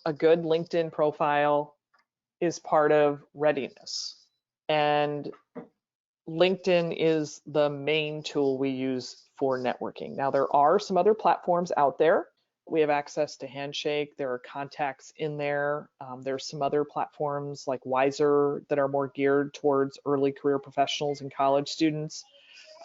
a good LinkedIn profile is part of readiness. And LinkedIn is the main tool we use for networking. Now, there are some other platforms out there. We have access to Handshake. There are contacts in there. There's some other platforms like Wiser that are more geared towards early career professionals and college students.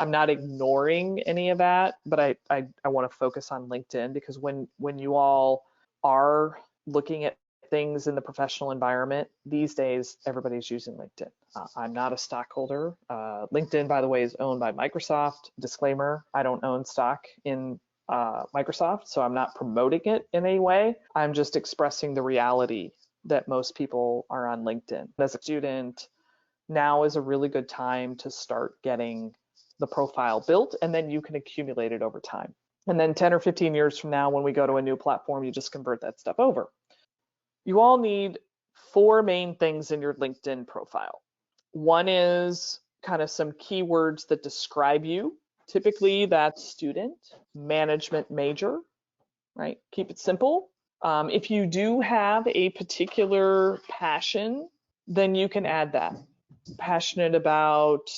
I'm not ignoring any of that, but I want to focus on LinkedIn, because when you all are looking at things in the professional environment these days, everybody's using LinkedIn. I'm not a stockholder. LinkedIn, by the way, is owned by Microsoft. Disclaimer, I don't own stock in Microsoft, so I'm not promoting it in any way. I'm just expressing the reality that most people are on LinkedIn. As a student, now is a really good time to start getting the profile built, and then you can accumulate it over time. And then 10 or 15 years from now, when we go to a new platform, you just convert that stuff over. You all need 4 main things in your LinkedIn profile. One is kind of some keywords that describe you. Typically that's student, management major, right? Keep it simple. If you do have a particular passion, then you can add that. Passionate about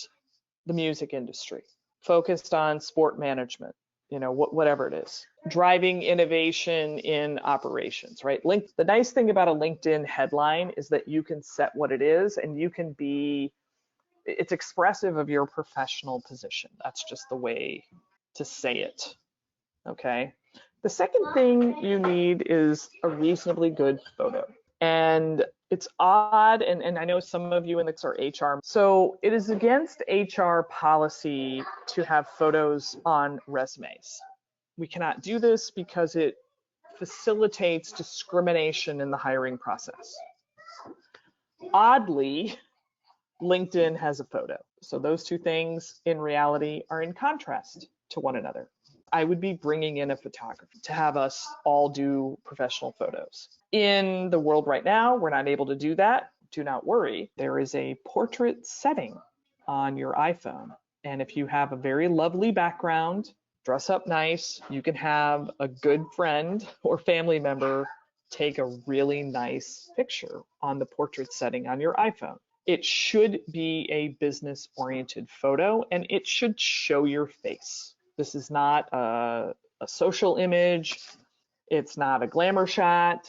the music industry, focused on sport management, whatever it is. Driving innovation in operations, right? The nice thing about a LinkedIn headline is that you can set what it is, and it's expressive of your professional position. That's just the way to say it, okay? The second thing you need is a reasonably good photo. And it's odd, and I know some of you in this are HR. So it is against HR policy to have photos on resumes. We cannot do this because it facilitates discrimination in the hiring process. Oddly, LinkedIn has a photo. So those two things in reality are in contrast to one another. I would be bringing in a photographer to have us all do professional photos. In the world right now, we're not able to do that. Do not worry. There is a portrait setting on your iPhone. And if you have a very lovely background, dress up nice, you can have a good friend or family member take a really nice picture on the portrait setting on your iPhone. It should be a business-oriented photo, and it should show your face. This is not a social image. It's not a glamour shot.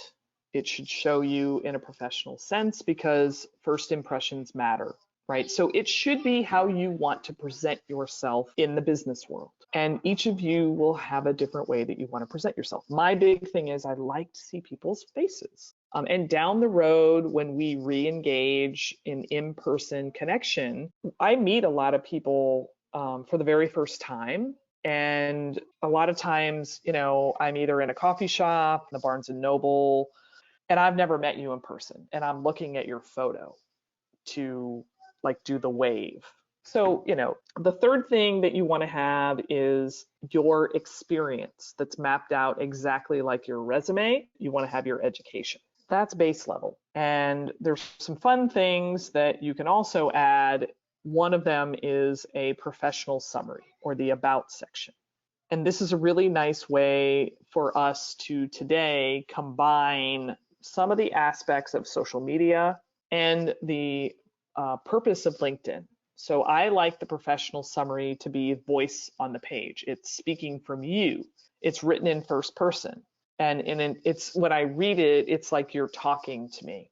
It should show you in a professional sense, because first impressions matter, right? So it should be how you want to present yourself in the business world. And each of you will have a different way that you want to present yourself. My big thing is I like to see people's faces. And down the road, when we re-engage in in-person connection, I meet a lot of people for the very first time. And a lot of times, I'm either in a coffee shop, the Barnes and Noble, and I've never met you in person. And I'm looking at your photo to do the wave. So, the third thing that you want to have is your experience that's mapped out exactly like your resume. You want to have your education. That's base level. And there's some fun things that you can also add. One of them is a professional summary, or the about section. And this is a really nice way for us to today combine some of the aspects of social media and the purpose of LinkedIn. So I like the professional summary to be voice on the page. It's speaking from you. It's written in first person. And it's when I read it, it's like you're talking to me.